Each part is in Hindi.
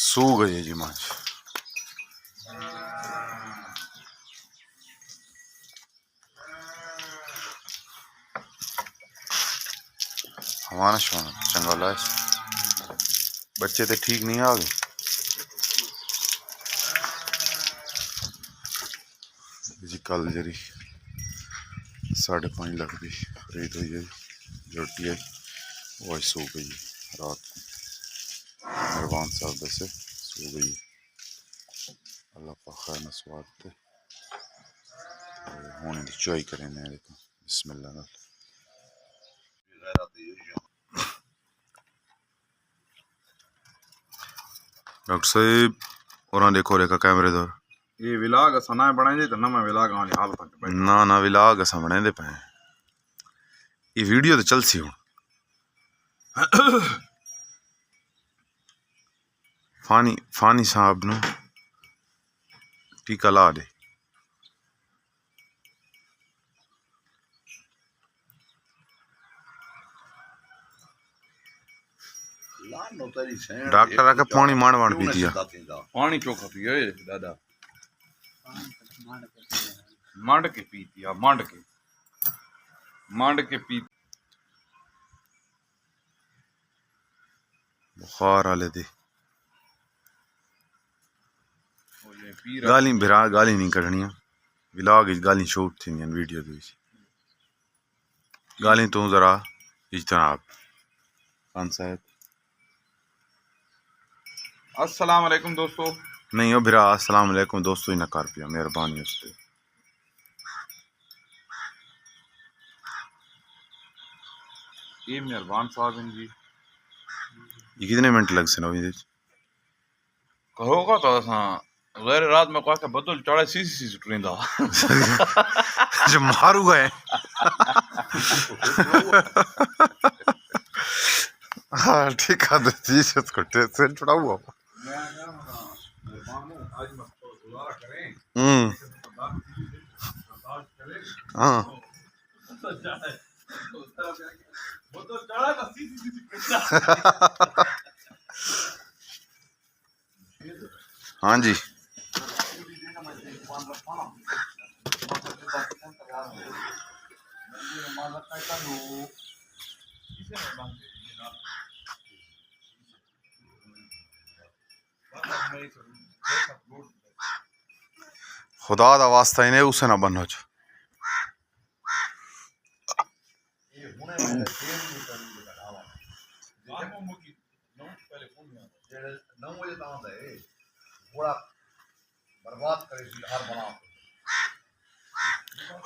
सो गई जी माछ। हमारा शौन चंगा लाश बच्चे तो ठीक नहीं आ गए जी। कल जरी 5.5 लाख की खरीद हुई है जोटी है वो आज सो गई रात को। मेहरबान साहब दसे सो गई। अल्लाह पाक खैर न स्वाद थे होने की चाय करें बिस्मिल्लाह। डॉक्टर साहब और देखो रेखा कैमरे दौर ये विलाग सना बनाए तो ना मैं विलाग वाली हालत में ना ना विलाग अस बने दे पे ये वीडियो तो चल सी हूँ। फानी फानी साहब न टीका ला दे। डॉक्टर आके पानी मांड मांड पी दिया। पानी चोखा पियो दादा मांड के पी दिया मांड के पी। बुखार आले दे गाली बिरा गाली नहीं कढ़नी विलाग गाली शूट थी वीडियो गाली तो जरा इज्तनाब। खान साहब अस्सलाम वालेकुम दोस्तों। नहीं हो बिरा अस्सलाम वालेकुम दोस्तों ही ना कर पिया मेहरबानी उससे। ये मेहरबान साहब हैं जी। ये कितने मिनट लग से ना कहोगा तो असा गैर रात में कोई बदल चढ़े सी टुरिंदा जो मारू गए हाँ ठीक है जी इसको टेस्ट थोड़ा हुआ। हाँ हाँ जी खुदा दा वास्ता इन्हें उसे ना बनो च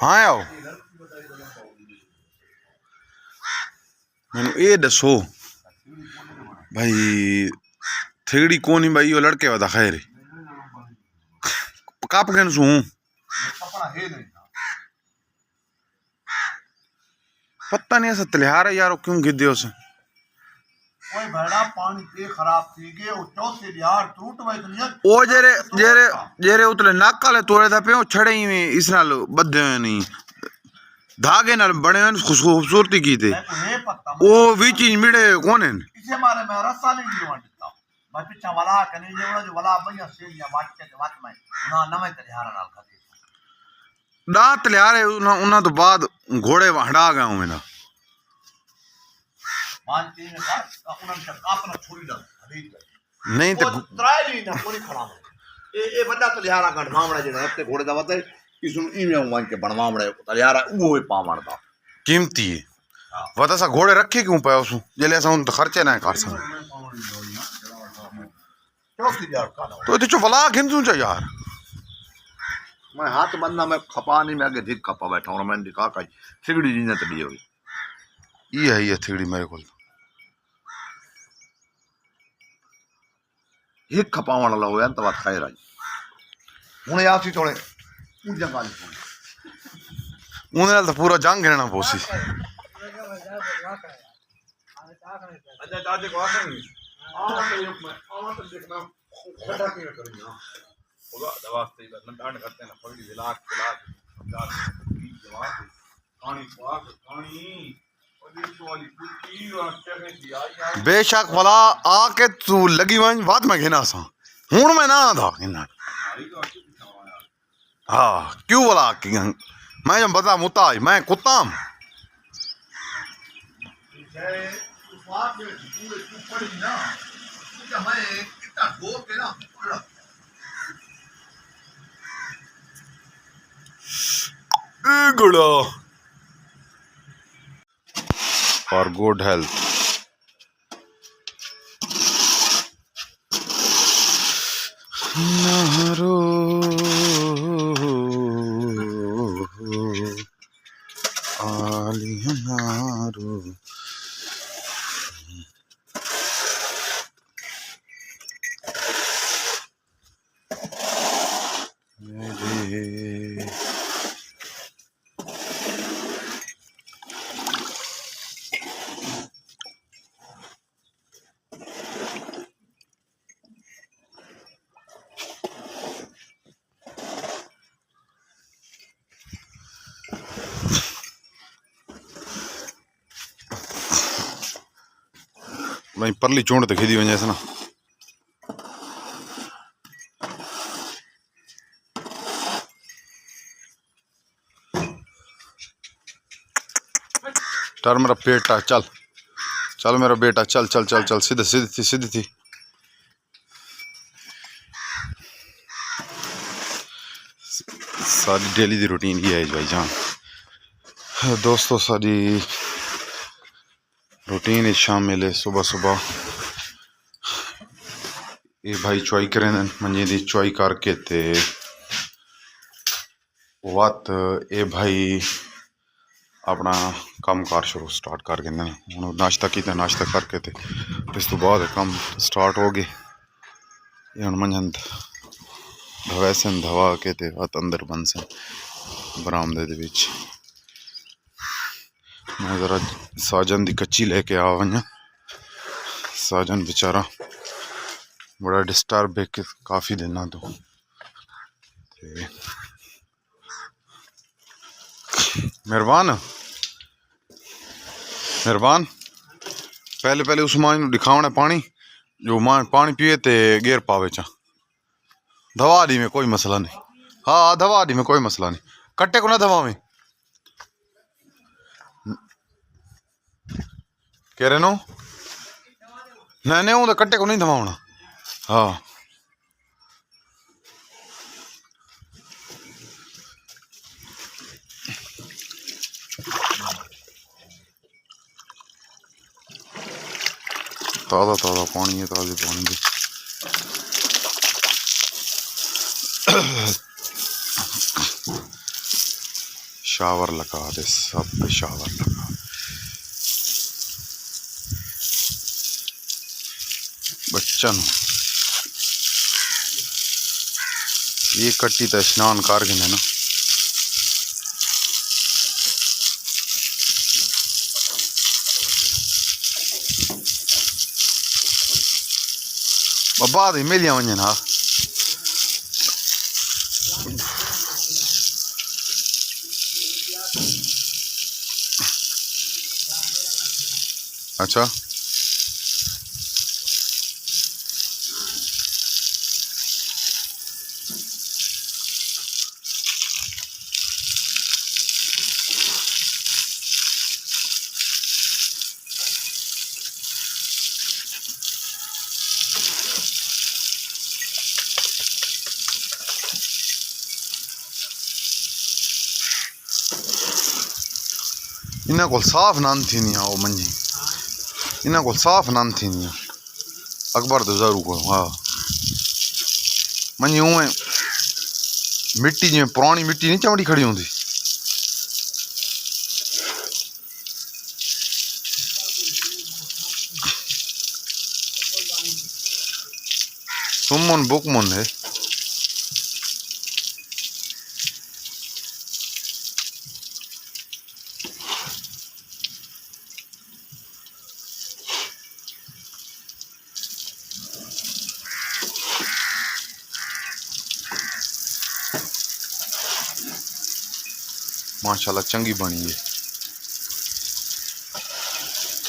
हाँ आओ मैंने ये दसो भाई थेड़ी कौन ही भाई वो लड़के वादा खैर कप गन सू पता नहीं ऐसा तलिहार है यार क्यों गिद्दे उसे ओए भैड़ा पानी ते खराब थी के ओ चौथे यार टूट वई दुनिया ओ जेरे जेरे जेरे उतले नाका ले तोड़े था पे छड़े ही में इस नाल बद्धे नहीं धागे नाल बने खूबसूरती की थे ओ विच मिड़े कौन है इसे मारे मैं रस्सा नहीं दियो दिता मैं पिछा वाला कने जो वाला भैया से या माट के वात में ना नवे तलिहार नाल खाते दांत लियारे उना तो बाद घोड़े हड़ा गया हूं मैं मानती ने का उनन से अपना छोड़ी दा नहीं तो त्राई नहीं ना कोनी खड़ा ए बड़ा तलिहारा गण मामड़ा जेड़ा हफ्ते घोड़े दा वते इसनु इमे मान के बनवामड़े तलिहारा वो पावण दा कीमती है वता सा घोड़े रखे क्यों पे उसु जेले सा उन तो खर्चे ना कर सा तो जो वला खिंदू च यार मैं हाथ बंदा मैं खपा नहीं मैं आगे धिक खपा बैठा हूं मैंने दिखा का सिगड़ी जीने ते दी हुई ये थीड़ी मेरे को एक खपावण ला होया त बात खैर आई हुने आसी तोड़े पूजा गाल उन्हें तो पूरा जंग रहना पोसी अच्छा चाचे को आके नहीं आवा तो देखना खड़ा क्यों करेंगे होगा दवा से नंदान करते ना पड़ी विलास विलास जवाब पानी पाक पानी और ये वाली कुटी और चने की आई बेशक भला आके तू लगी वन बात में घिना सा हूं मैं ना था घिना आई तो अच्छी दिखावा यार हाँ क्यों भला कि मैं जब बता मुता मैं कुत्ताम जय तू बात में पूरे तू पड़ी ना तुझे मैं इतना डोर के ना गुड़ा फॉर गुड हेल्थ नारो आलिया नारो मेरे भाई परली चूंड ते खिदी वजह से ना टर मेरा पेट चल चल मेरा बेटा चल चल चल चल सीधे सीधी थी सारी डेली की रूटीन ये है भाई जान दोस्तों सारी रूटीन शामिल है सुबह सुबह ये भाई चुआई करें मंजे दी चुआई करके ते वत ये भाई अपना काम कार शुरू स्टार्ट कर गए हूँ नाश्ता किया नाश्ता करके ते इस तो बाद काम स्टार्ट हो गए हूँ मंझंद धवे सन धवा के ते वत अंदर बन सन बरामदे दे विच मैं जरा साजन दी कच्ची लेके आ वजा साजन बेचारा बड़ा डिस्टर्ब है कि काफ़ी दिनों तो मेहरबान मेहरबान पहले पहले उस मां दिखावना पानी जो मां पानी पिए ते गेर पावे चा दवा दी में कोई मसला नहीं हाँ दवा दी में कोई मसला नहीं कट्टे को ना दवा में कह रहे नो नहीं हूँ तो कट्टे को नहीं दवाना हाँ ताज़ा ताज़ा पानी है ताज़े पानी की शावर लगा दे सब पे शावर लगा बच्चन ये कट्टी तो स्नान कर गए ना बाद ही मिलिया वजन हा अच्छा इन्हें को साफ नंद थी नहीं वो मंजी इन्हें को साफ नंद थी नहीं अकबर तो जरूर को हाँ मंजी उमें मिट्टी जिमें पुरानी मिट्टी नहीं चमड़ी खड़ी होंगी सुमन बुकमन है माशाल्लाह चंगी बनी है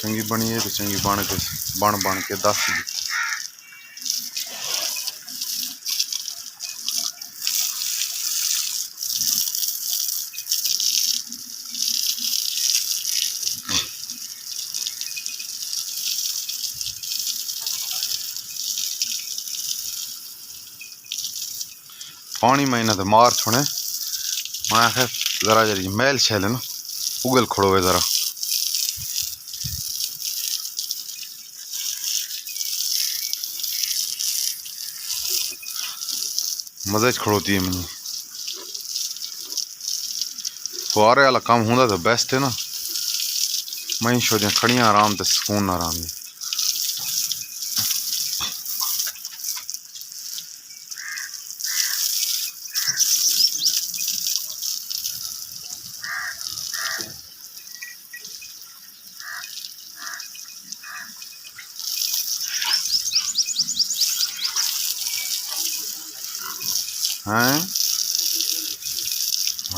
चंगी बनी है तो चंगी बन के दस दी। पानी में ना तो मार छोड़े मैं आखिर जरा जरी मैल छैल ना उगल खड़ोवे जरा मजे खड़ोती है मैंने फुहारे वाला काम होंदा तो बेस्ट है ना मैं छोड़िया खड़ियाँ आराम ते सुकून आराम है। हैं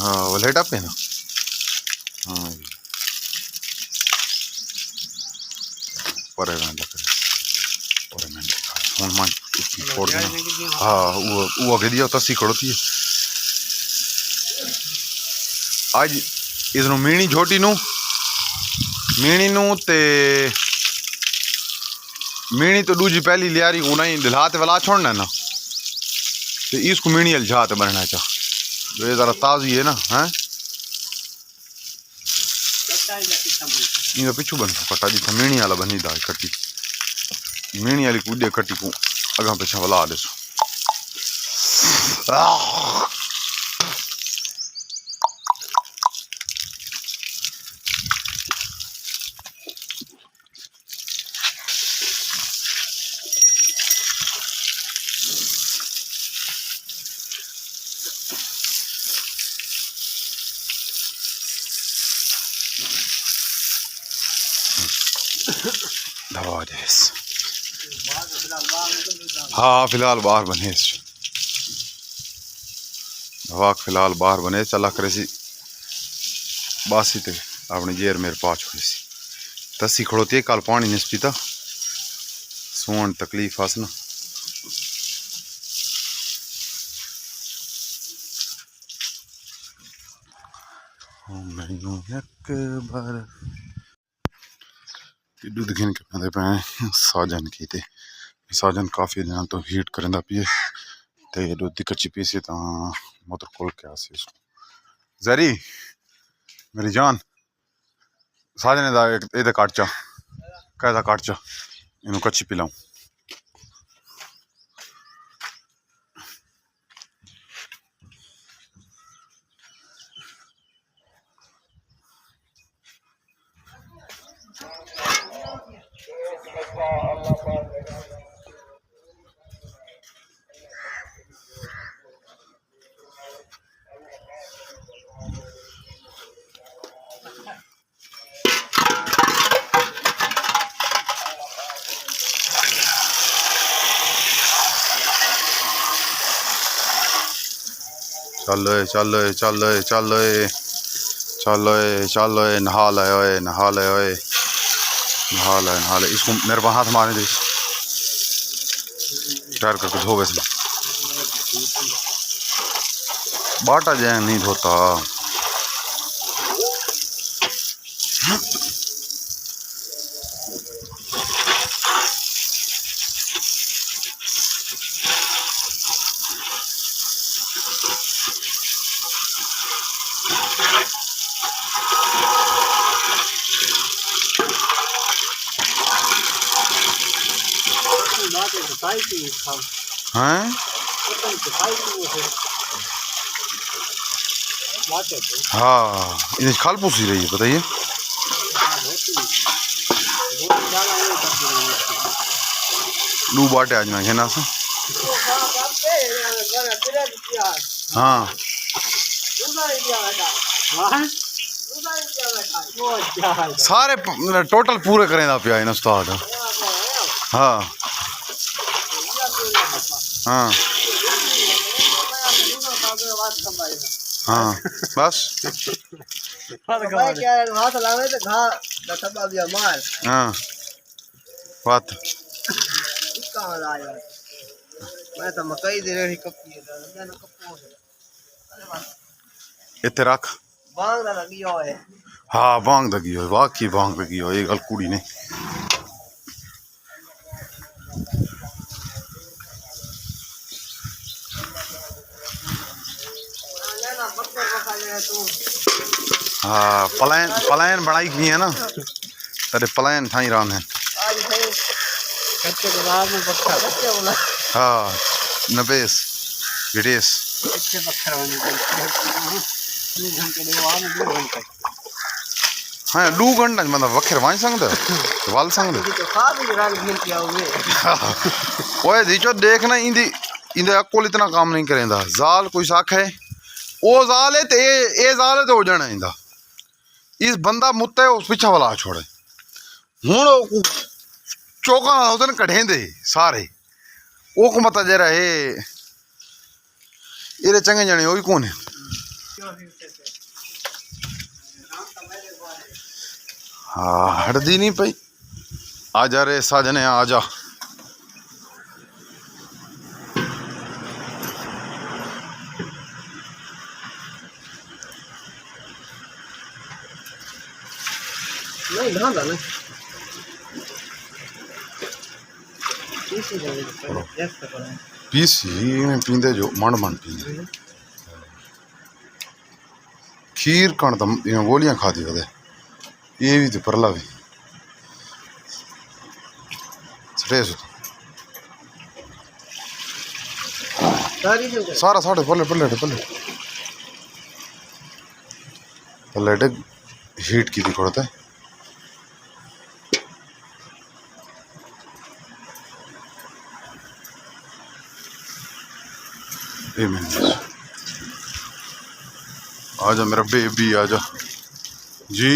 हाँ वो लेटा पे ना हाँ परे में फोन मान छोड़ देना हाँ वो आगे दिया तसी खड़ोती है आज इसनु मीणी झोटी नू मीणी नू ते मीणी तो दूजी पहली लियारी उन्हें दिलाते वाला छोड़ना ना तो इसको मीणी अलझात बनना चाह जो ये ज़रा ताज़ी है ना हैं ये पिछू बन कटा जी मीणी वाला बनी दाल कटी मीणी वाली कूदे कटी को अगा पिछा वाला दे दवा दे हाँ फिलहाल बाहर बने दवा फिलहाल बाहर बने चला करे सी बासी ते अपनी जेर मेरे पास हुई सी तसी खड़ोती है कल पानी नहीं पीता सोन तकलीफ आस ना मैनू एक बार दूध गिन के पाते पे साजन की ते साजन काफ़ी दिन तो हीट करेंदा पिए ते दूध कच्ची पीसी तो मोटर खोल के आसी उसको जरी मेरी जान साजन दा इधर काट चा कैसा काट चा इन्हों कच्ची पिलाऊं चल चल चल चल चल चल नहा ले ओए नहा ले ओए नहा ले नहा ले इसको मेरे पास हाथ मारने दे पैर करके धो वैसे बाटा जैन नहीं धोता हैं हाँ इन्हें खाल पूसी रही है बताइए लू बाटे आज मैं ना हाँ सारे टोटल पूरे करें ना पिया इन उस्ताद हाँ हाँ हाँ बस डब्बा दिया माल हाँ बात कहाँ लाया मैं तो मकई दे रही कपी है मैंने कपो इतने रख बांग ना लगी होए हाँ बांग लगी हो वाकई बांग लगी हो ये गल कुड़ी ने ना बक्कर बखा ले तू हाँ प्लान प्लान बनाई की है ना तेरे प्लान ठाई राम है आज सही कच्चे गुलाब में बक्का कच्चे बोला हाँ नबेस विदेश कच्चे बक्कर बने 2 घंटे देवान 2 घंटे हाँ 2 घंटा मतलब वखर वाई संगद वाल संगद तो खा भी राग घेर के आओगे ओए दीचो देखना इंदी इंदे अकोल इतना काम नहीं करेंदा जाल कोई साख है ओ जाल है ते ए जाल है तो हो जाना इंदा इस बंदा मुत्ते उस पिछा वाला छोड़े हुन चौका होते न कढ़ेंदे सारे ओ को मता जरा है इरे चंगे जने ओ ही कौन है हाँ हटदी नहीं पई आजा रे साजने आजा नहीं ढांडा नहीं इसी को यस कर पीसी में पींदे जो मन मन पींदे खीर कण तो गोलियां खा दी वदे ये भी तो परला भी स्ट्रेस सारी जो सारा साढ़े पल्ले पल्ले पल्ले पल्ले हीट की दिखोड़ता है आजा मेरा बेबी आजा जी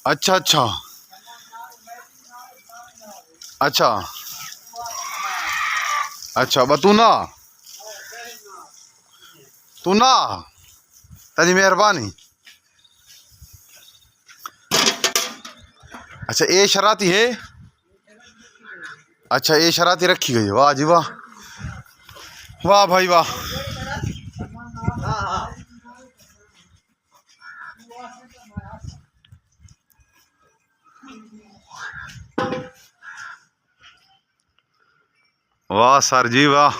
अच्छा अच्छा अच्छा अच्छा बा तू ना तेरी मेहरबानी अच्छा ये शराती है अच्छा ये शराती रखी गई है वाह जी वाह वाह भाई वाह वाह सर जी वाह